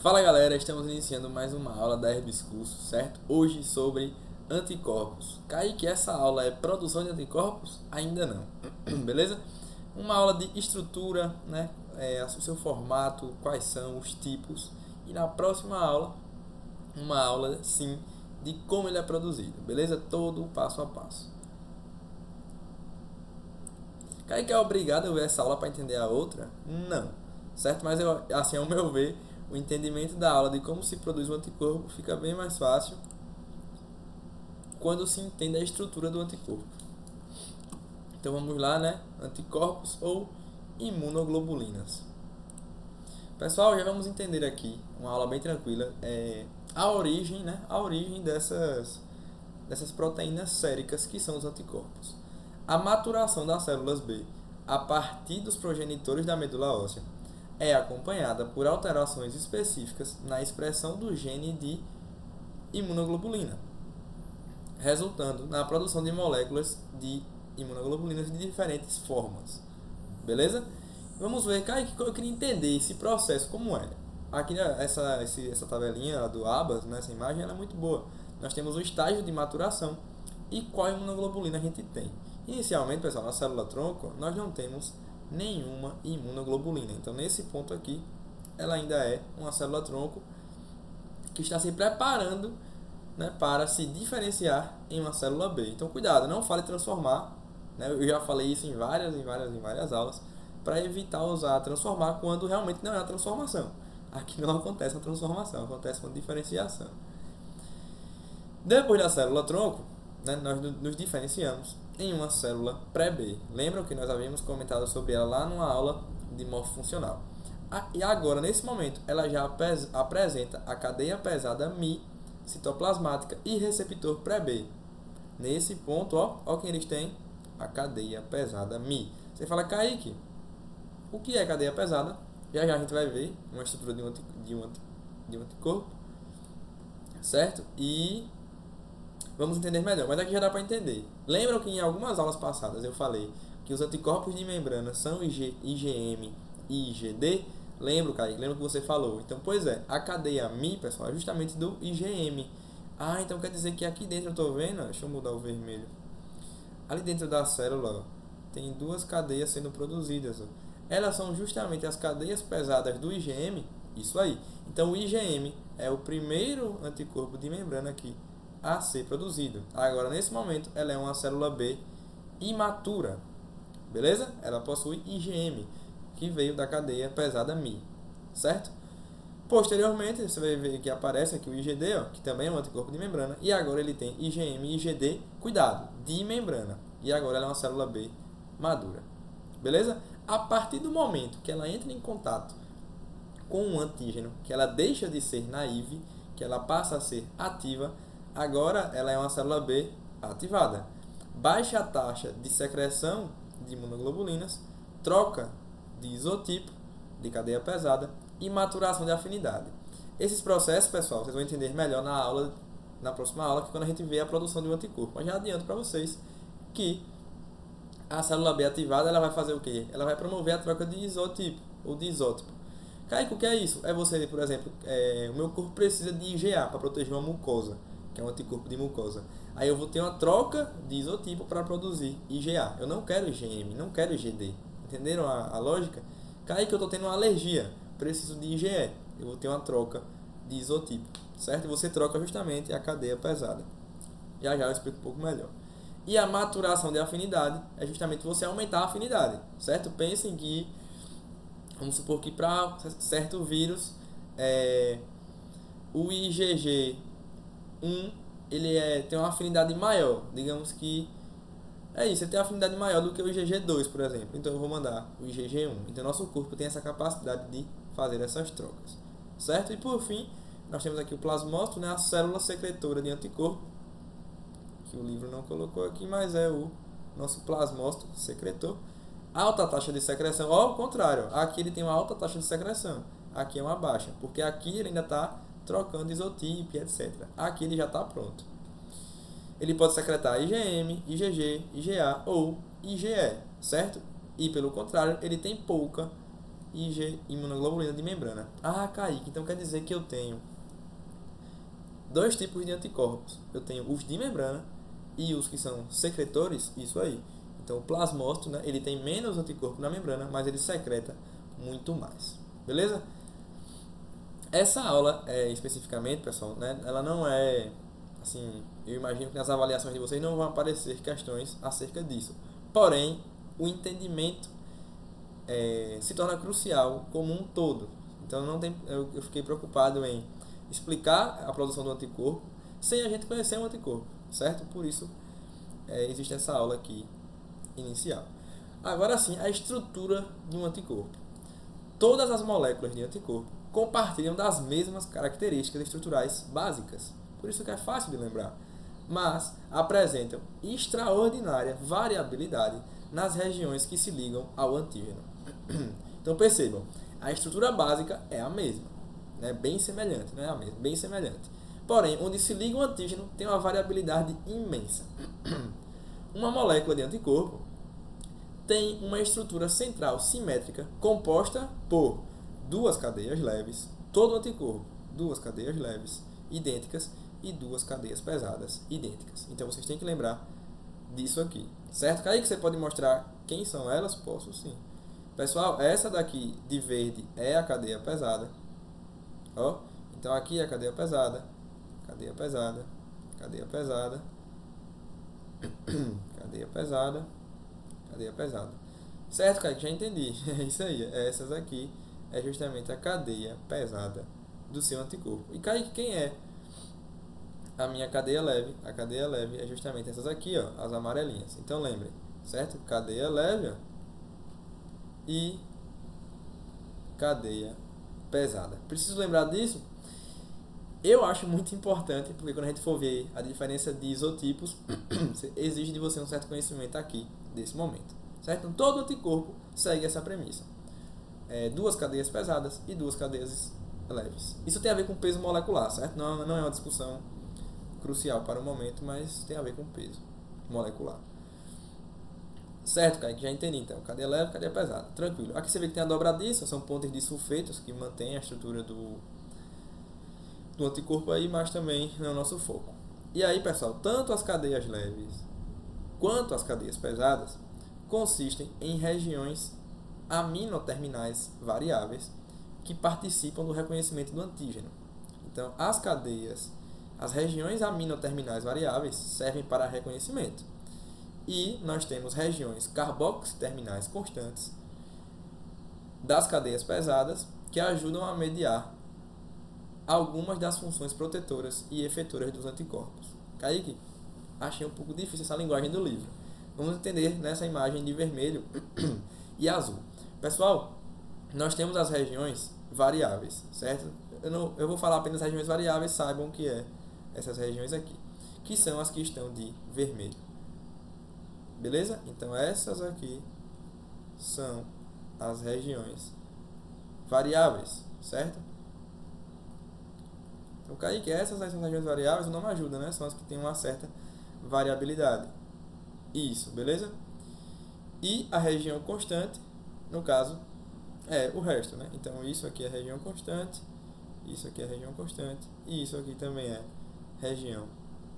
Fala galera, estamos iniciando mais uma aula da Herbis Curso, certo? Hoje sobre anticorpos. Kaique, essa aula é produção de anticorpos? Ainda não, beleza? Uma aula de estrutura, né? O seu formato, quais são os tipos. E na próxima aula, uma aula sim de como ele é produzido, beleza? Todo o passo a passo. Kaique é obrigado a ver essa aula para entender a outra? Não, certo? Mas assim, ao meu ver, o entendimento da aula de como se produz um anticorpo fica bem mais fácil quando se entende a estrutura do anticorpo. Então vamos lá, né? Anticorpos ou imunoglobulinas. Pessoal, já vamos entender aqui, uma aula bem tranquila, a origem, né? A origem dessas proteínas séricas que são os anticorpos. A maturação das células B a partir dos progenitores da medula óssea é acompanhada por alterações específicas na expressão do gene de imunoglobulina, resultando na produção de moléculas de imunoglobulinas de diferentes formas. Beleza? Vamos ver, Kaique, eu queria entender esse processo, como é. Aqui essa tabelinha do ABAS, nessa imagem, ela é muito boa. Nós temos o estágio de maturação e qual imunoglobulina a gente tem. Inicialmente, pessoal, na célula-tronco, nós não temos nenhuma imunoglobulina. Então, nesse ponto aqui, ela ainda é uma célula-tronco que está se preparando, né, para se diferenciar em uma célula B. Então, cuidado, não fale transformar. Né? Eu já falei isso em várias aulas, para evitar usar transformar quando realmente não é uma transformação. Aqui não acontece uma transformação, acontece uma diferenciação. Depois da célula-tronco, né, nós nos diferenciamos em uma célula pré-B. Lembram que nós havíamos comentado sobre ela lá numa aula de morfofuncional. E agora, nesse momento, ela já apresenta a cadeia pesada Mi, citoplasmática e receptor pré-B. Nesse ponto, ó quem eles têm, a cadeia pesada Mi. Você fala, Kaique, o que é cadeia pesada? Já a gente vai ver uma estrutura de um anticorpo, certo? E vamos entender melhor, mas aqui já dá para entender. Lembram que em algumas aulas passadas eu falei que os anticorpos de membrana são IgM e IgD? Lembra, Kaique? Lembra que você falou? Então, pois é, a cadeia Mi, pessoal, é justamente do IgM. Ah, então quer dizer que aqui dentro eu estou vendo, deixa eu mudar o vermelho. Ali dentro da célula, tem duas cadeias sendo produzidas. Elas são justamente as cadeias pesadas do IgM, isso aí. Então, o IgM é o primeiro anticorpo de membrana aqui a ser produzido. Agora, nesse momento, ela é uma célula B imatura, beleza? Ela possui IgM, que veio da cadeia pesada Mi, certo? Posteriormente, você vai ver que aparece aqui o IgD, que também é um anticorpo de membrana, e agora ele tem IgM e IgD, cuidado, de membrana, e agora ela é uma célula B madura, beleza? A partir do momento que ela entra em contato com um antígeno, que ela deixa de ser naive, que ela passa a ser ativa, agora ela é uma célula B ativada. Baixa a taxa de secreção de imunoglobulinas, troca de isotipo, de cadeia pesada, e maturação de afinidade. Esses processos, pessoal, vocês vão entender melhor na próxima aula, que quando a gente vê a produção de um anticorpo. Mas já adianto para vocês que a célula B ativada, ela vai fazer o quê? Ela vai promover a troca de isotipo ou de isótipo. Kaique, o que é isso? É você, por exemplo, o meu corpo precisa de IgA para proteger uma mucosa, que é um anticorpo de mucosa. Aí eu vou ter uma troca de isotipo para produzir IgA. Eu não quero IgM, não quero IgD. Entenderam a lógica? Kaique, eu estou tendo uma alergia, preciso de IgE. Eu vou ter uma troca de isotipo, certo? E você troca justamente a cadeia pesada. Já eu explico um pouco melhor. E a maturação de afinidade é justamente você aumentar a afinidade, certo? Pensem que, vamos supor que para certo vírus, o IgG1 ele tem uma afinidade maior. Digamos que é isso, ele tem uma afinidade maior do que o IgG2, por exemplo. Então eu vou mandar o IgG1. Então nosso corpo tem essa capacidade de fazer essas trocas, certo? E por fim, nós temos aqui o plasmócito, né, a célula secretora de anticorpo, que o livro não colocou aqui, mas é o nosso plasmócito secretor. Alta taxa de secreção, ao contrário, aqui ele tem uma alta taxa de secreção, aqui é uma baixa, porque aqui ele ainda está trocando isotipo, etc. Aqui ele já está pronto. Ele pode secretar IgM, IgG, IgA ou IgE, certo? E pelo contrário, ele tem pouca IG imunoglobulina de membrana. Ah, Kaique, então quer dizer que eu tenho dois tipos de anticorpos. Eu tenho os de membrana e os que são secretores, isso aí. Então o plasmócito, né, ele tem menos anticorpo na membrana, mas ele secreta muito mais. Beleza? Essa aula, especificamente, pessoal, né, ela não é, assim, eu imagino que nas avaliações de vocês não vão aparecer questões acerca disso. Porém, o entendimento se torna crucial como um todo. Então não tem, eu fiquei preocupado em explicar a produção do anticorpo sem a gente conhecer o anticorpo, certo? Por isso existe essa aula aqui inicial. Agora sim, a estrutura de um anticorpo. Todas as moléculas de anticorpo compartilham das mesmas características estruturais básicas, por isso que é fácil de lembrar, mas apresentam extraordinária variabilidade nas regiões que se ligam ao antígeno. Então percebam, a estrutura básica é a mesma, né? Bem semelhante, não é a mesma, bem semelhante. Porém, onde se liga o antígeno tem uma variabilidade imensa. Uma molécula de anticorpo tem uma estrutura central simétrica composta por duas cadeias leves, todo anticorpo, duas cadeias leves idênticas e duas cadeias pesadas idênticas. Então vocês têm que lembrar disso aqui, certo? Aí que você pode mostrar quem são elas? Posso sim. Pessoal, essa daqui de verde é a cadeia pesada. Ó, então aqui é a cadeia pesada, cadeia pesada, cadeia pesada, cadeia pesada, cadeia pesada. Certo, Kaique? Já entendi. É isso aí. Essas aqui é justamente a cadeia pesada do seu anticorpo. E Kaique, quem é a minha cadeia leve? A cadeia leve é justamente essas aqui, ó, as amarelinhas. Então lembrem, certo? Cadeia leve, ó, e cadeia pesada. Preciso lembrar disso? Eu acho muito importante, porque quando a gente for ver a diferença de isotipos, exige de você um certo conhecimento aqui, desse momento. Certo? Então, todo anticorpo segue essa premissa. Duas cadeias pesadas e duas cadeias leves. Isso tem a ver com peso molecular, certo? Não é uma discussão crucial para o momento, mas tem a ver com peso molecular. Certo, Kaique? Já entendi então. Cadeia leve, cadeia pesada. Tranquilo. Aqui você vê que tem a dobradiça, são pontos de sulfetos que mantêm a estrutura do anticorpo aí, mas também não é o nosso foco. E aí, pessoal, tanto as cadeias leves quanto as cadeias pesadas consistem em regiões aminoterminais variáveis que participam do reconhecimento do antígeno. Então, as regiões aminoterminais variáveis servem para reconhecimento. E nós temos regiões carboxiterminais constantes das cadeias pesadas que ajudam a mediar algumas das funções protetoras e efetoras dos anticorpos. Kaique, achei um pouco difícil essa linguagem do livro. Vamos entender nessa imagem de vermelho e azul. Pessoal, nós temos as regiões variáveis, certo? Eu vou falar apenas regiões variáveis, saibam o que é essas regiões aqui, que são as que estão de vermelho. Beleza? Então essas aqui são as regiões variáveis, certo? Então, Kaique, essas são as regiões variáveis, não me ajuda, né? São as que têm uma certa variabilidade. Isso, beleza? E a região constante, no caso, é o resto, né? Então, isso aqui é região constante, isso aqui é região constante, e isso aqui também é região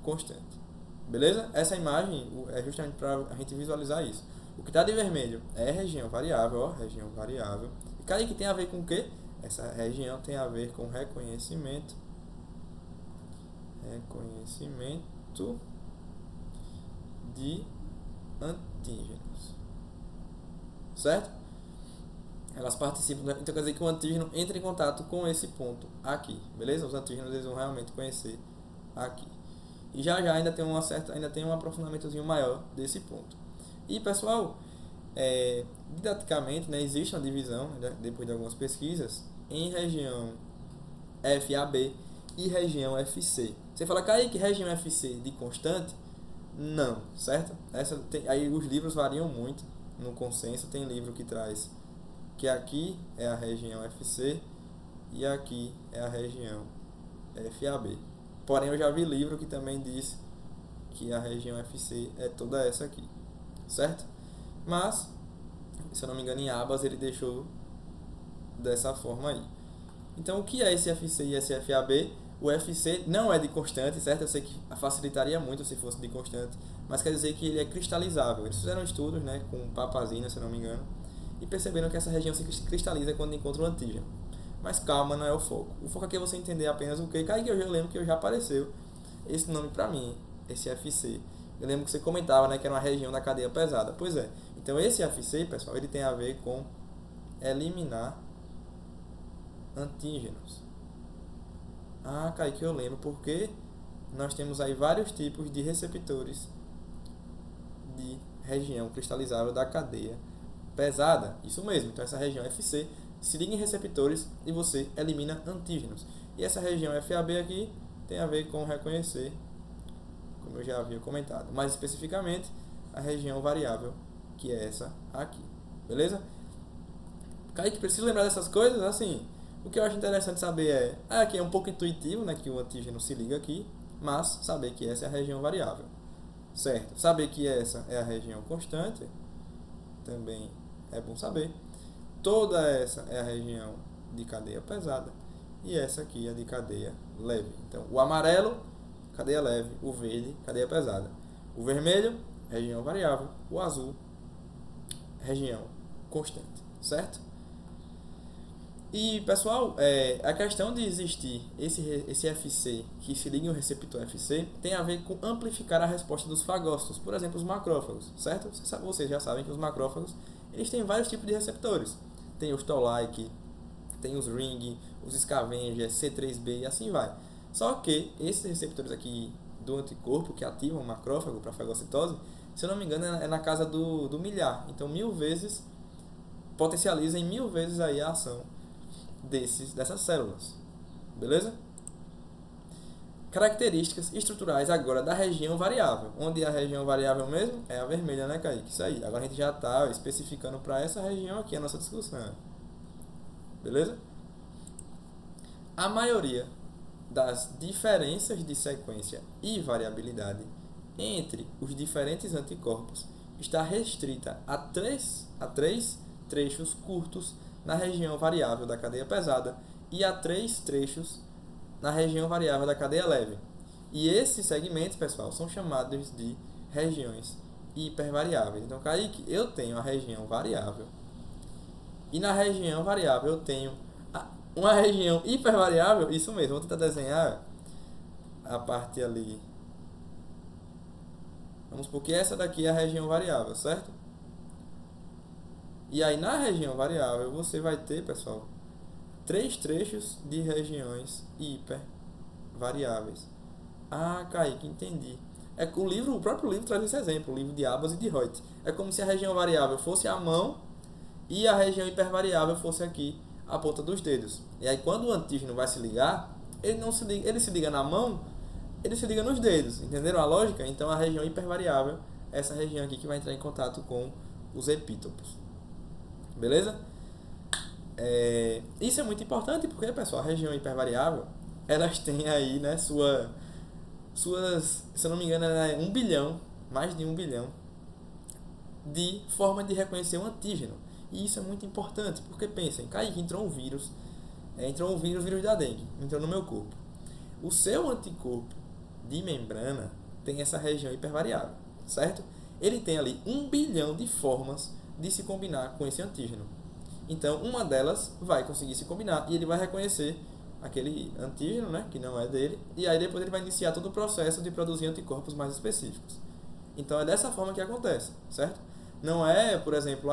constante. Beleza? Essa imagem é justamente para a gente visualizar isso. O que está de vermelho é região variável, ó, região variável. E Kaique, tem a ver com o quê? Essa região tem a ver com reconhecimento de antígenos, certo? Elas participam, então quer dizer que o antígeno entra em contato com esse ponto aqui, beleza? Os antígenos eles vão realmente conhecer aqui. E já ainda tem um aprofundamentozinho maior desse ponto. E pessoal, didaticamente, né, existe uma divisão, né, depois de algumas pesquisas, em região FAB e região FC. Você fala, Kaique, região FC de constante? Não, certo? Aí os livros variam muito no consenso. Tem livro que traz que aqui é a região FC e aqui é a região FAB. Porém, eu já vi livro que também diz que a região FC é toda essa aqui, certo? Mas, se eu não me engano, em Abas ele deixou dessa forma aí. Então, o que é esse FC e esse FAB? O FC não é de constante, certo? Eu sei que facilitaria muito se fosse de constante, mas quer dizer que ele é cristalizável. Eles fizeram estudos, né, com papazina, se não me engano, e perceberam que essa região se cristaliza quando encontra o antígeno. Mas calma, não é o foco. O foco aqui é você entender apenas o que. Kaique, eu lembro que já apareceu esse nome pra mim, esse FC. Eu lembro que você comentava, né, que era uma região da cadeia pesada. Pois é. Então esse FC, pessoal, ele tem a ver com eliminar antígenos. Ah, Kaique, eu lembro, porque nós temos aí vários tipos de receptores de região cristalizável da cadeia pesada. Isso mesmo, então essa região FC se liga em receptores e você elimina antígenos. E essa região FAB aqui tem a ver com reconhecer, como eu já havia comentado. Mais especificamente, a região variável, que é essa aqui. Beleza? Kaique, preciso lembrar dessas coisas? Assim, o que eu acho interessante saber aqui é um pouco intuitivo, né, que o antígeno se liga aqui, mas saber que essa é a região variável. Certo? Saber que essa é a região constante também é bom saber. Toda essa é a região de cadeia pesada e essa aqui é de cadeia leve. Então, o amarelo, cadeia leve, o verde, cadeia pesada. O vermelho, região variável, o azul, região constante, certo? E, pessoal, a questão de existir esse FC que se liga em um receptor FC tem a ver com amplificar a resposta dos fagócitos, por exemplo, os macrófagos, certo? Vocês já sabem que os macrófagos eles têm vários tipos de receptores. Tem os Toll-like, tem os Ring, os Scavenger, C3b e assim vai. Só que esses receptores aqui do anticorpo que ativam o macrófago para fagocitose, se eu não me engano, é na casa do milhar. Então, 1000 vezes, potencializa em 1000 vezes aí a ação dessas células. Beleza? Características estruturais agora da região variável. Onde é a região variável mesmo? É a vermelha, né, Kaique? Isso aí. Agora a gente já está especificando para essa região aqui a nossa discussão. Beleza? A maioria das diferenças de sequência e variabilidade entre os diferentes anticorpos está restrita a três trechos curtos na região variável da cadeia pesada e a 3 trechos na região variável da cadeia leve. E esses segmentos, pessoal, são chamados de regiões hipervariáveis. Então, Kaique, eu tenho a região variável e na região variável eu tenho uma região hipervariável. Isso mesmo, vou tentar desenhar a parte ali. Vamos supor que essa daqui é a região variável, certo? E aí na região variável você vai ter, pessoal, 3 trechos de regiões hipervariáveis. Ah, Kaique, entendi. O próprio livro traz esse exemplo, o livro de Abbas e de Reut. É como se a região variável fosse a mão e a região hipervariável fosse aqui a ponta dos dedos. E aí quando o antígeno vai se ligar, ele se liga na mão, ele se liga nos dedos. Entenderam a lógica? Então a região hipervariável é essa região aqui que vai entrar em contato com os epítopos. Beleza? Isso é muito importante porque, pessoal, a região hipervariável, elas têm aí, né, suas, se eu não me engano, é 1 bilhão, mais de 1 bilhão de formas de reconhecer um antígeno. E isso é muito importante, porque pensem, Kaique, entrou um vírus, o vírus da dengue, entrou no meu corpo. O seu anticorpo de membrana tem essa região hipervariável, certo? Ele tem ali 1 bilhão de formas de se combinar com esse antígeno. Então, uma delas vai conseguir se combinar e ele vai reconhecer aquele antígeno, né, que não é dele, e aí depois ele vai iniciar todo o processo de produzir anticorpos mais específicos. Então, é dessa forma que acontece, certo? Não é, por exemplo,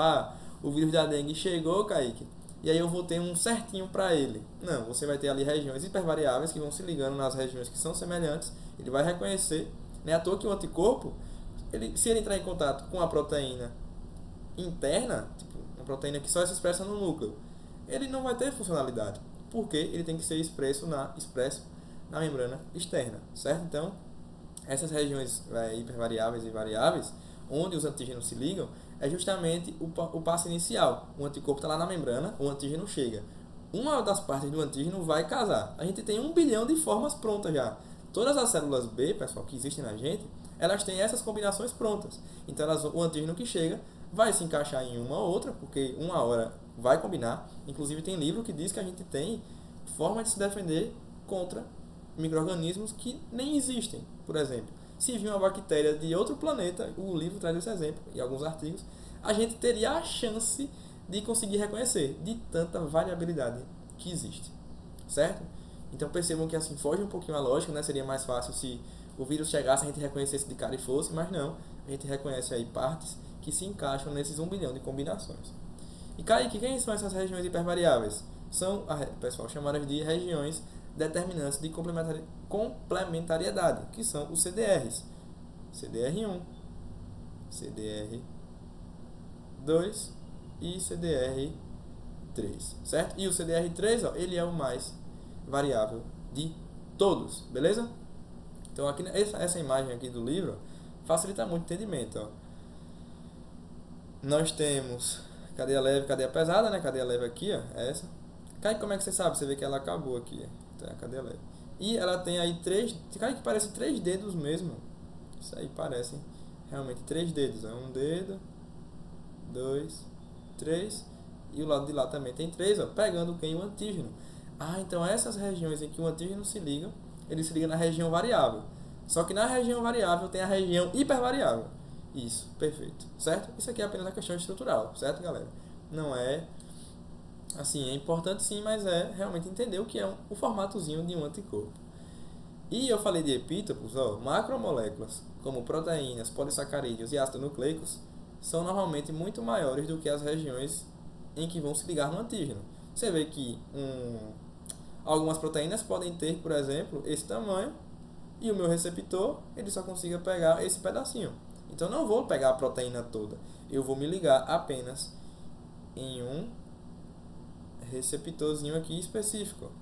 o vírus da dengue chegou, Kaique, e aí eu vou ter um certinho para ele. Não, você vai ter ali regiões hipervariáveis que vão se ligando nas regiões que são semelhantes, ele vai reconhecer, né, à toa que o anticorpo, se ele entrar em contato com a proteína interna, tipo, uma proteína que só se expressa no núcleo, ele não vai ter funcionalidade, porque ele tem que ser expresso na membrana externa, certo? Então, essas regiões hipervariáveis e variáveis, onde os antígenos se ligam, é justamente o passo inicial. O anticorpo está lá na membrana, o antígeno chega. Uma das partes do antígeno vai casar. A gente tem 1 bilhão de formas prontas já. Todas as células B, pessoal, que existem na gente, elas têm essas combinações prontas. Então, o antígeno que chega vai se encaixar em uma ou outra, porque uma hora vai combinar. Inclusive tem livro que diz que a gente tem forma de se defender contra micro-organismos que nem existem. Por exemplo, se vir uma bactéria de outro planeta, o livro traz esse exemplo e alguns artigos, a gente teria a chance de conseguir reconhecer de tanta variabilidade que existe, certo? Então percebam que assim foge um pouquinho a lógica, né? Seria mais fácil se o vírus chegasse, a gente reconhecesse de cara e fosse, mas não, a gente reconhece aí partes que se encaixam nesses 1 bilhão de combinações. E Kaique, quem são essas regiões hipervariáveis? São, pessoal, chamadas de regiões determinantes de complementariedade, que são os CDRs. CDR1, CDR2 e CDR3, certo? E o CDR3, ó, ele é o mais variável de todos, beleza? Então aqui essa imagem aqui do livro facilita muito o entendimento, ó. Nós temos cadeia leve, cadeia pesada, né? Cadeia leve aqui, ó, é essa. Cai, como é que você sabe? Você vê que ela acabou aqui, então é a cadeia leve. E ela tem aí cai que parece 3 dedos mesmo. Isso aí parece realmente 3 dedos, é um dedo, 2, 3 e o lado de lá também tem 3, ó, pegando quem? O antígeno. Então essas regiões em que o antígeno se liga, ele se liga na região variável. Só que na região variável tem a região hipervariável. Isso, perfeito, certo? Isso aqui é apenas uma questão estrutural, certo, galera? Não é, assim, é importante sim, mas é realmente entender o que é o formatozinho de um anticorpo. E eu falei de epítopos, ó, macromoléculas, como proteínas, polissacarídeos e ácidos nucleicos, são normalmente muito maiores do que as regiões em que vão se ligar no antígeno. Você vê que algumas proteínas podem ter, por exemplo, esse tamanho, e o meu receptor ele só consiga pegar esse pedacinho. Então, eu não vou pegar a proteína toda, eu vou me ligar apenas em um receptorzinho aqui específico.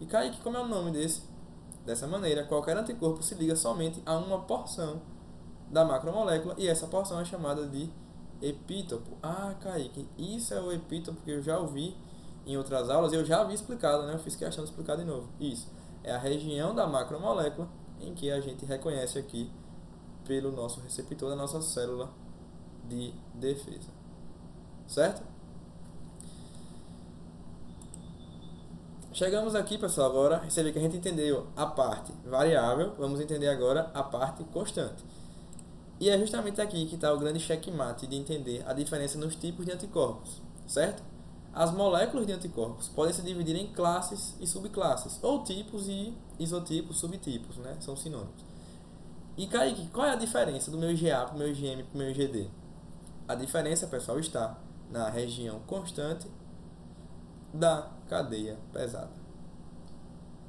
E Kaique, como é o nome desse? Dessa maneira, qualquer anticorpo se liga somente a uma porção da macromolécula, e essa porção é chamada de epítopo. Kaique, isso é o epítopo que eu já ouvi em outras aulas, eu já havia explicado, né? Eu fiz questão de explicar de novo. Isso é a região da macromolécula em que a gente reconhece aqui pelo nosso receptor da nossa célula de defesa, certo? Chegamos aqui, pessoal, agora, você vê que a gente entendeu a parte variável, vamos entender agora a parte constante. E é justamente aqui que está o grande checkmate de entender a diferença nos tipos de anticorpos, certo? As moléculas de anticorpos podem se dividir em classes e subclasses, ou tipos e isotipos, subtipos, né? São sinônimos. E Kaique, qual é a diferença do meu IgA para o meu IgM para o meu IgD? A diferença, pessoal, está na região constante da cadeia pesada.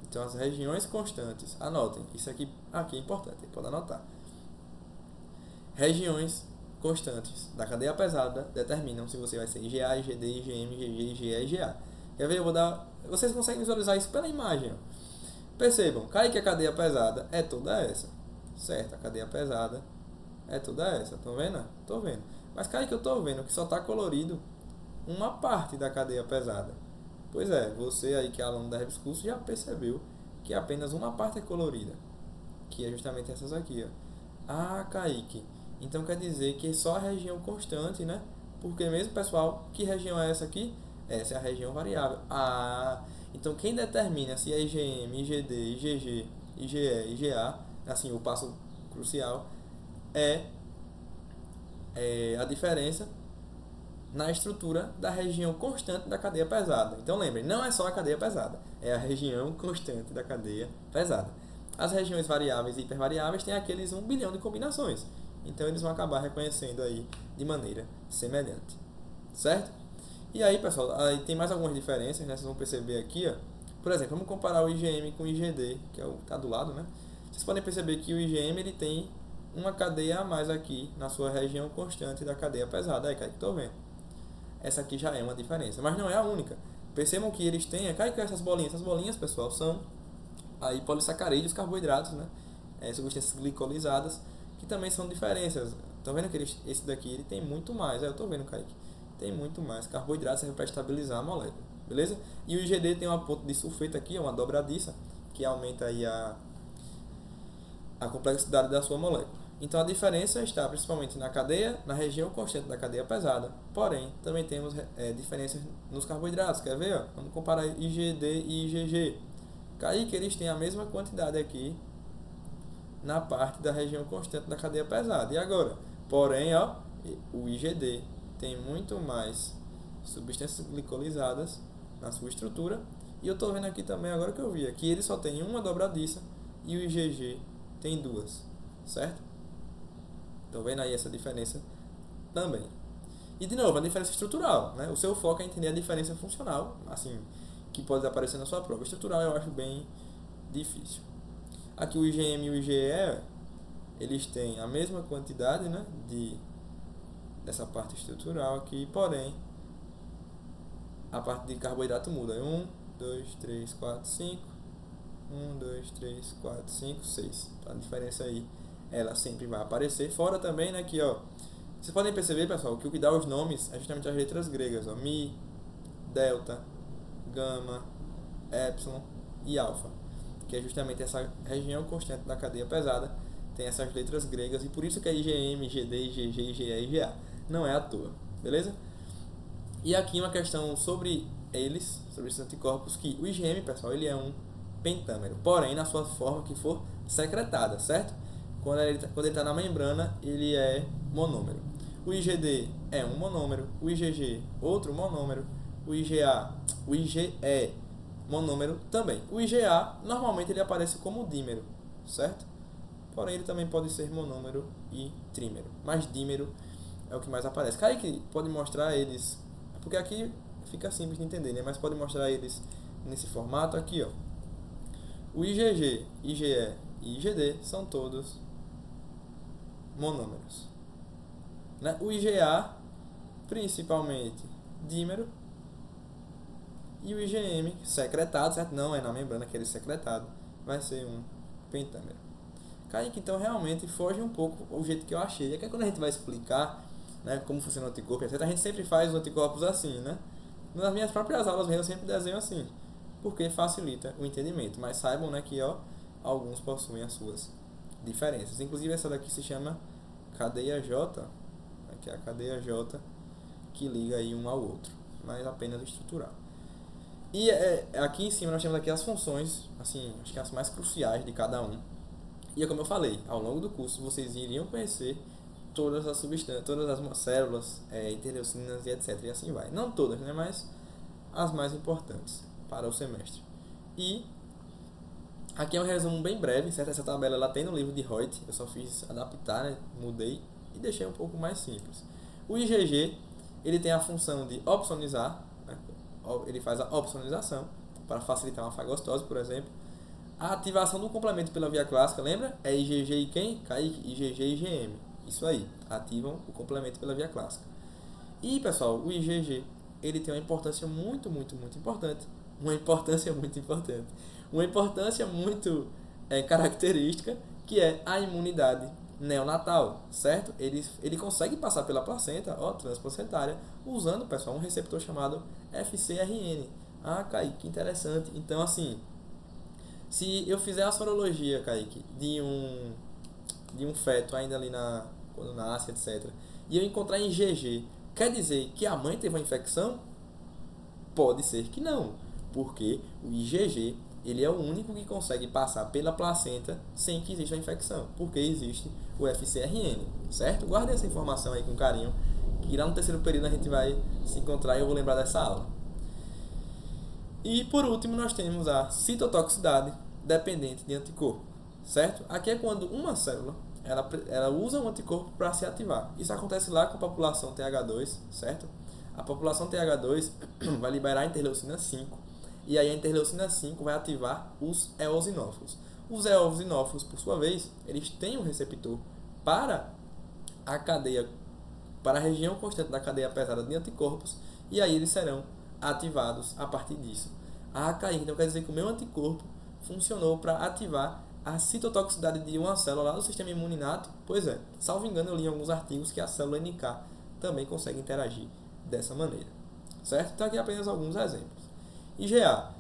Então, as regiões constantes, anotem, isso aqui é importante, pode anotar. Regiões constantes da cadeia pesada determinam se você vai ser IgA, IgD, IgM, IgG, IgE, IgA. Quer ver? Vocês conseguem visualizar isso pela imagem. Percebam, cai que a cadeia pesada é toda essa, certo? A cadeia pesada é toda essa, estão vendo? Estou vendo. Mas cai que eu estou vendo que só está colorido uma parte da cadeia pesada. Pois é, você aí que é aluno da Rebus Curso já percebeu que apenas uma parte é colorida, que é justamente essas aqui, ó. Kaique, então quer dizer que é só a região constante, né? Porque mesmo, pessoal, que região é essa aqui? Essa é a região variável. Então quem determina se é IgM, IgD, IgG, IgE, IgA, assim, o passo crucial é a diferença na estrutura da região constante da cadeia pesada. Então lembrem, não é só a cadeia pesada, é a região constante da cadeia pesada. As regiões variáveis e hipervariáveis têm aqueles 1 bilhão de combinações. Então eles vão acabar reconhecendo aí de maneira semelhante. Certo? E aí, pessoal, aí tem mais algumas diferenças, né? Vocês vão perceber aqui, ó. Por exemplo, vamos comparar o IgM com o IgD, que tá do lado, né? Vocês podem perceber que o IgM ele tem uma cadeia a mais aqui na sua região constante da cadeia pesada. Aí, Kaique, estou vendo. Essa aqui já é uma diferença, mas não é a única. Percebam que eles têm, Kaique, essas bolinhas. Essas bolinhas, pessoal, são aí polissacarídeos, carboidratos, né? Substâncias glicolizadas, que também são diferenças. Estão vendo que esse daqui ele tem muito mais. Eu estou vendo, Kaique. Tem muito mais. Carboidrato serve para estabilizar a molécula, beleza? E o IgD tem uma ponta de sulfeto aqui, uma dobradiça, que aumenta aí a complexidade da sua molécula. Então a diferença está principalmente na região constante da cadeia pesada. Porém, também temos diferenças nos carboidratos. Quer ver? Ó? Vamos comparar IgD e IgG. Kaique, eles têm a mesma quantidade aqui na parte da região constante da cadeia pesada. E agora? Porém, ó, o IgD tem muito mais substâncias glicolizadas na sua estrutura. E eu estou vendo aqui também, agora que eu vi, que ele só tem uma dobradiça e o IgG tem duas, certo? Estão vendo aí essa diferença também. E de novo, a diferença estrutural, né? O seu foco é entender a diferença funcional, assim, que pode aparecer na sua prova. Estrutural eu acho bem difícil. Aqui o IgM e o IgE, eles têm a mesma quantidade, né, dessa parte estrutural aqui, porém, a parte de carboidrato muda. 1, 2, 3, 4, 5. 1, 2, 3, 4, 5, 6. A diferença aí, ela sempre vai aparecer. Fora também, né, que, ó, vocês podem perceber, pessoal, que o que dá os nomes é justamente as letras gregas, ó, Mi, Delta, Gama, Epsilon e Alfa, que é justamente essa região constante da cadeia pesada, tem essas letras gregas, e por isso que é IgM, IgD, IgG, IgE e IgA. Não é à toa, beleza? E aqui uma questão sobre eles, sobre esses anticorpos, que o IgM, pessoal, ele é um pentâmero, porém na sua forma que for secretada, certo? Quando ele está na membrana, ele é monômero. O IgD é um monômero, o IgG outro monômero, o IgA, o IgE monômero também. O IgA normalmente ele aparece como dímero, certo? Porém ele também pode ser monômero e trímero, mas dímero é o que mais aparece. Kaique pode mostrar eles, porque aqui fica simples de entender, né? Mas pode mostrar eles nesse formato aqui, ó. O IgG, IgE e IgD são todos monômeros, né? O IgA principalmente dímero e o IgM secretado, certo? Não é na membrana que ele é secretado, vai ser um pentâmero. Kaique, então realmente foge um pouco o jeito que eu achei. É que quando a gente vai explicar, né, como funciona o anticorpo, etc., a gente sempre faz os anticorpos assim, né? Nas minhas próprias aulas mesmo eu sempre desenho assim, porque facilita o entendimento. Mas saibam, né, que ó, alguns possuem as suas diferenças. Inclusive essa daqui se chama cadeia J, aqui é a cadeia J que liga aí um ao outro, mas apenas estrutural. E aqui em cima nós temos aqui as funções, assim, acho que as mais cruciais de cada um. E é como eu falei, ao longo do curso vocês iriam conhecer todas as substâncias, todas as células, interleucinas e etc. E assim vai. Não todas, né, mas as mais importantes para o semestre. E aqui é um resumo bem breve, certo? Essa tabela ela tem no livro de Reuter, eu só fiz adaptar, né, mudei e deixei um pouco mais simples. O IgG, ele tem a função de opsonizar, né? Ele faz a opsonização para facilitar uma fagostose, por exemplo. A ativação do complemento pela via clássica, lembra? É IgG e quem? Kaique, IgG e IgM. Isso aí, ativam o complemento pela via clássica. E, pessoal, o IgG, ele tem uma importância muito, muito, muito importante. Uma importância muito importante. Uma importância muito característica, que é a imunidade neonatal, certo? Ele consegue passar pela placenta, ó, transplacentária, usando, pessoal, um receptor chamado FcRn. Ah, Kaique, que interessante. Então, assim, se eu fizer a sorologia, Kaique, de um feto ainda ali quando nasce, etc., e eu encontrar em IgG, quer dizer que a mãe teve uma infecção? Pode ser que não, porque o IgG ele é o único que consegue passar pela placenta sem que exista a infecção, porque existe o FcRn, certo? Guardem essa informação aí com carinho, que lá no terceiro período a gente vai se encontrar e eu vou lembrar dessa aula. E por último nós temos a citotoxicidade dependente de anticorpo, certo? Aqui é quando uma célula ela usa um anticorpo para se ativar. Isso acontece lá com a população TH2, certo? A população TH2 vai liberar a interleucina 5, e aí a interleucina 5 vai ativar os eosinófilos. Os eosinófilos, por sua vez, eles têm um receptor para a região constante da cadeia pesada de anticorpos, e aí eles serão ativados a partir disso. Ah, Kaique, então quer dizer que o meu anticorpo funcionou para ativar a citotoxicidade de uma célula lá do sistema imune inato? Pois é, salvo engano eu li em alguns artigos que a célula NK também consegue interagir dessa maneira, certo? Então aqui apenas alguns exemplos. IgA,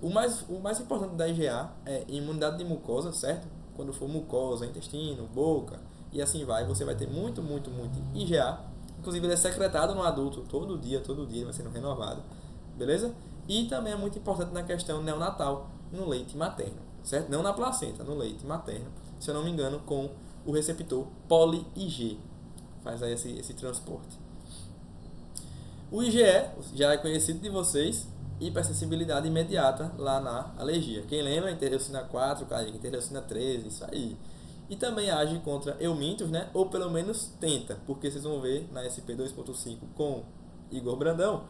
o mais importante da IgA é imunidade de mucosa, certo? Quando for mucosa, intestino, boca, e assim vai. Você vai ter muito IgA. Inclusive ele é secretado no adulto todo dia ele vai sendo renovado, beleza? E também é muito importante na questão neonatal, no leite materno, certo? Não na placenta, no leite materno, se eu não me engano, com o receptor poly-IG, faz aí esse transporte. O IgE já é conhecido de vocês, hipersensibilidade imediata lá na alergia. Quem lembra? Interleucina 4, interleucina 13, isso aí. E também age contra eumintos, né? Ou pelo menos tenta, porque vocês vão ver na SP 2.5 com Igor Brandão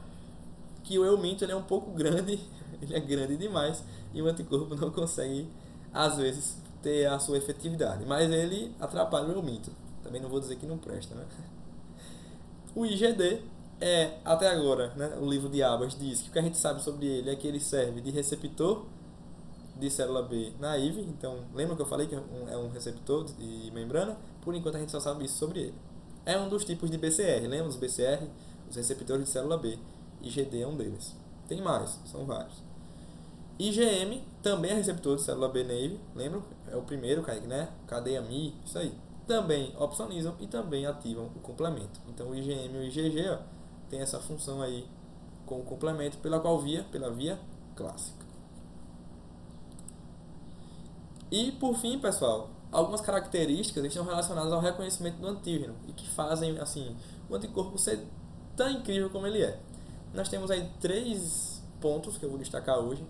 que o euminto ele é um pouco grande, ele é grande demais e o anticorpo não consegue, às vezes, ter a sua efetividade. Mas ele atrapalha o euminto. Também não vou dizer que não presta, né? O IgD até agora, né, o livro de Abas diz que o que a gente sabe sobre ele é que ele serve de receptor de célula B naive. Então, lembra que eu falei que é um receptor de membrana? Por enquanto a gente só sabe isso sobre ele. É um dos tipos de BCR, lembra dos BCR? Os receptores de célula B. IgD é um deles. Tem mais, são vários. IgM também é receptor de célula B naive, lembra? É o primeiro, Kaique, né? Cadeia Mi, isso aí. Também opsonizam e também ativam o complemento. Então o IgM e o IgG tem essa função aí com o complemento pela via clássica. E por fim, pessoal, algumas características estão relacionadas ao reconhecimento do antígeno e que fazem assim o anticorpo ser tão incrível como ele é. Nós temos aí 3 pontos que eu vou destacar hoje.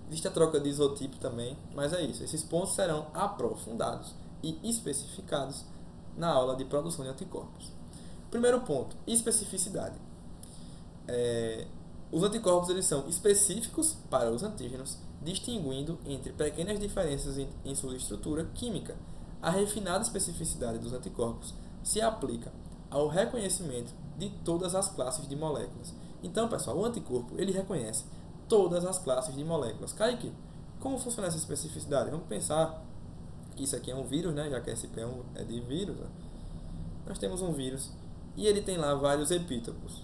Existe a troca de isotipo também, mas é isso. Esses pontos serão aprofundados e especificados na aula de produção de anticorpos. Primeiro ponto, especificidade. Os anticorpos eles são específicos para os antígenos, distinguindo entre pequenas diferenças em sua estrutura química. A refinada especificidade dos anticorpos se aplica ao reconhecimento de todas as classes de moléculas. Então, pessoal, o anticorpo ele reconhece todas as classes de moléculas. Kaique, como funciona essa especificidade? Vamos pensar que isso aqui é um vírus, né? Já que SP é de vírus. Né? Nós temos um vírus e ele tem lá vários epítopos.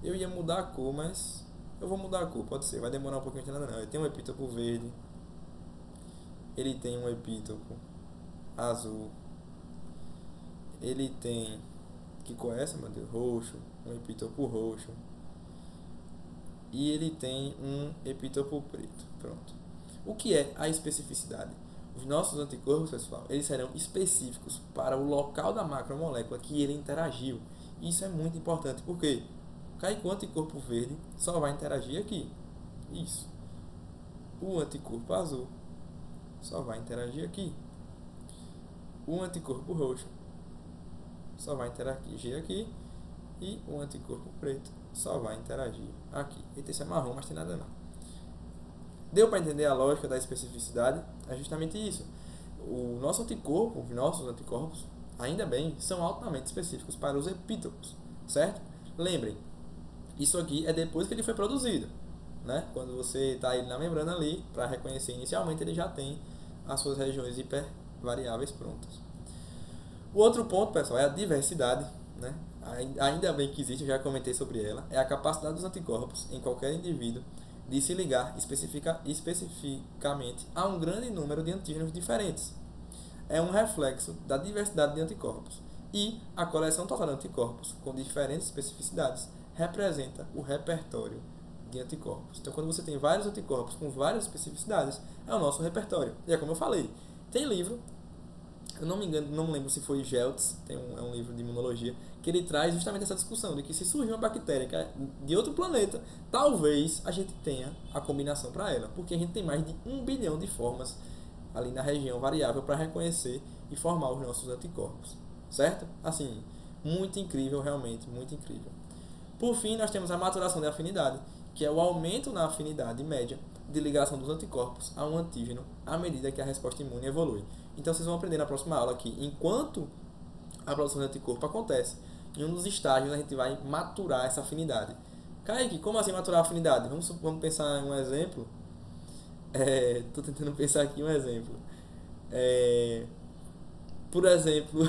Eu ia mudar a cor, mas eu vou mudar a cor, pode ser. Vai demorar um pouquinho, não tem nada não. Ele tem um epítopo verde. Ele tem um epítopo azul. Ele tem... Que cor é essa, meu Deus? Roxo. Um epítopo roxo. E ele tem um epítopo preto. Pronto. O que é a especificidade? Os nossos anticorpos, pessoal, eles serão específicos para o local da macromolécula que ele interagiu. Isso é muito importante, porque o anticorpo verde só vai interagir aqui. Isso. O anticorpo azul só vai interagir aqui. O anticorpo roxo só vai interagir aqui. E o anticorpo preto só vai interagir aqui. Esse é marrom, mas tem nada não. Deu para entender a lógica da especificidade? É justamente isso. O nosso anticorpo, os nossos anticorpos, ainda bem, são altamente específicos para os epítopos, certo? Lembrem, isso aqui é depois que ele foi produzido, né? Quando você está ele na membrana ali, para reconhecer inicialmente, ele já tem as suas regiões hipervariáveis prontas. O outro ponto, pessoal, é a diversidade, né? Ainda bem que existe, eu já comentei sobre ela, é a capacidade dos anticorpos em qualquer indivíduo de se ligar especificamente a um grande número de antígenos diferentes. É um reflexo da diversidade de anticorpos. E a coleção total de anticorpos com diferentes especificidades representa o repertório de anticorpos. Então, quando você tem vários anticorpos com várias especificidades, é o nosso repertório. E é como eu falei, tem livro, eu não me engano, não me lembro se foi Geltz, é um livro de imunologia, que ele traz justamente essa discussão de que se surgir uma bactéria que é de outro planeta, talvez a gente tenha a combinação para ela, porque a gente tem mais de 1 bilhão de formas ali na região variável para reconhecer e formar os nossos anticorpos, certo? Assim, muito incrível, realmente, muito incrível. Por fim, nós temos a maturação de afinidade, que é o aumento na afinidade média de ligação dos anticorpos a um antígeno à medida que a resposta imune evolui. Então, vocês vão aprender na próxima aula que, enquanto a produção de anticorpo acontece, em um dos estágios a gente vai maturar essa afinidade. Kaique, como assim maturar a afinidade? Vamos pensar em um exemplo. Estou tentando pensar aqui um exemplo. Por exemplo,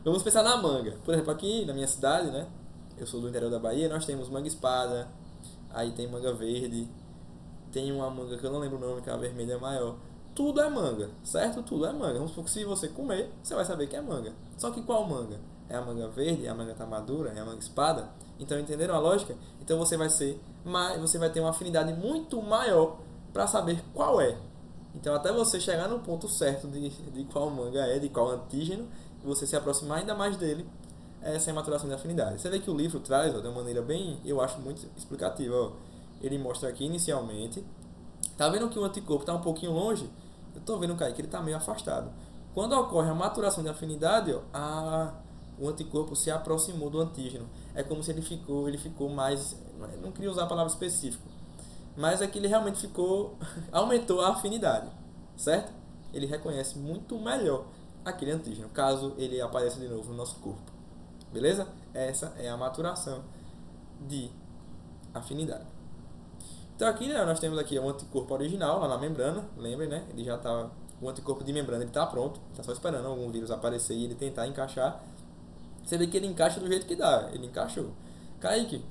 vamos pensar na manga. Por exemplo, aqui na minha cidade, né? Eu sou do interior da Bahia, nós temos manga espada, aí tem manga verde, tem uma manga que eu não lembro o nome, que é a vermelha maior. tudo é manga, certo? Tudo é manga. Vamos supor que se você comer, você vai saber que é manga. Só que qual manga? É a manga verde? É a manga tá madura? É a manga espada? Então, entenderam a lógica? Então você vai ter uma afinidade muito maior para saber qual é. Então, até você chegar no ponto certo de qual manga é, de qual antígeno, você se aproximar ainda mais dele, essa é a maturação de afinidade. Você vê que o livro traz, ó, de uma maneira bem, eu acho muito explicativa. Ó. Ele mostra aqui inicialmente. Tá vendo que o anticorpo está um pouquinho longe? Eu estou vendo, Kaique, que ele está meio afastado. Quando ocorre a maturação de afinidade, ó, o anticorpo se aproximou do antígeno. É como se ele ficou mais... Não queria usar a palavra específica. Mas é que ele realmente aumentou a afinidade, certo? Ele reconhece muito melhor aquele antígeno, caso ele apareça de novo no nosso corpo. Beleza? Essa é a maturação de afinidade. Então aqui, né, nós temos aqui o anticorpo original lá na membrana, lembrem, né? O anticorpo de membrana ele está pronto, está só esperando algum vírus aparecer e ele tentar encaixar. Você vê que ele encaixa do jeito que dá, ele encaixou. Kaique,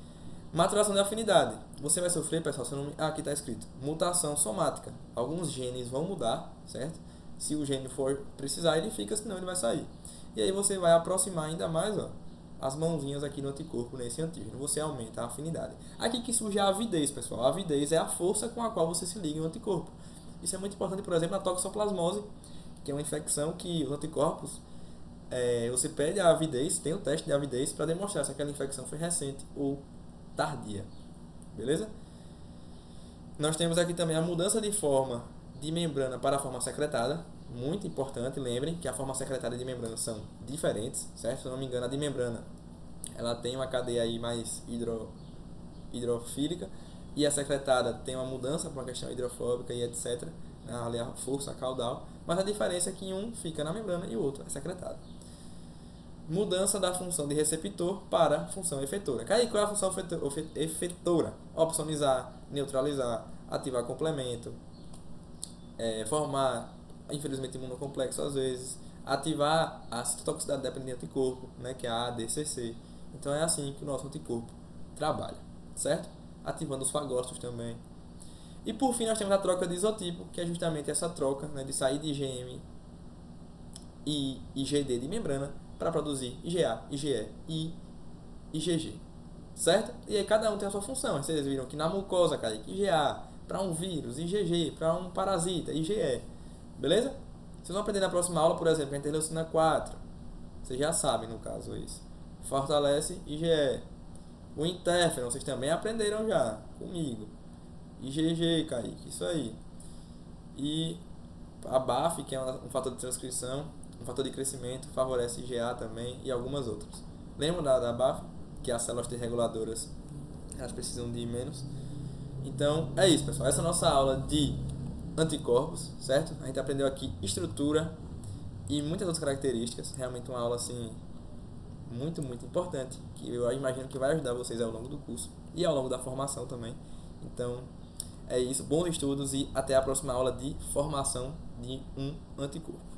maturação de afinidade. Você vai sofrer, pessoal, se não... aqui está escrito, mutação somática. Alguns genes vão mudar, certo? Se o gene for precisar, ele fica, senão ele vai sair. E aí você vai aproximar ainda mais, ó, as mãozinhas aqui no anticorpo, nesse antígeno. Você aumenta a afinidade. Aqui que surge a avidez, pessoal. A avidez é a força com a qual você se liga no anticorpo. Isso é muito importante, por exemplo, na toxoplasmose, que é uma infecção que os anticorpos... você pede a avidez, tem um teste de avidez para demonstrar se aquela infecção foi recente ou tardia. Beleza? Nós temos aqui também a mudança de forma de membrana para a forma secretada. Muito importante, lembrem que a forma secretada e de membrana são diferentes, certo? Se eu não me engano, a de membrana ela tem uma cadeia aí mais hidrofílica e a secretada tem uma mudança por uma questão hidrofóbica e etc. Ali a força caudal, mas a diferença é que um fica na membrana e o outro é secretado. Mudança da função de receptor para função efetora. Aí, qual é a função efetora? Opsonizar, neutralizar, ativar complemento, formar, infelizmente, imunocomplexo às vezes, ativar a citotoxicidade dependente do anticorpo, né, que é a ADCC. Então é assim que o nosso anticorpo trabalha, certo? Ativando os fagócitos também. E por fim nós temos a troca de isotipo, que é justamente essa troca, né, de sair de IgM e IgD de membrana para produzir IgA, IgE e IgG, certo? E aí cada um tem a sua função. Vocês viram que na mucosa, cara, IgA para um vírus, IgG para um parasita, IgE, beleza? Vocês vão aprender na próxima aula, por exemplo, a interleucina 4. Vocês já sabem, no caso, isso. Fortalece IgE. O interferon, vocês também aprenderam já comigo. IgG, Kaique, isso aí. E a BAF, que é um fator de transcrição, um fator de crescimento, favorece IgA também e algumas outras. Lembram da BAF? Que as células T reguladoras, elas precisam de menos. Então, é isso, pessoal. Essa é a nossa aula de anticorpos, certo? A gente aprendeu aqui estrutura e muitas outras características. Realmente uma aula, assim, muito, muito importante, que eu imagino que vai ajudar vocês ao longo do curso e ao longo da formação também. Então, é isso. Bons estudos e até a próxima aula de formação de um anticorpo.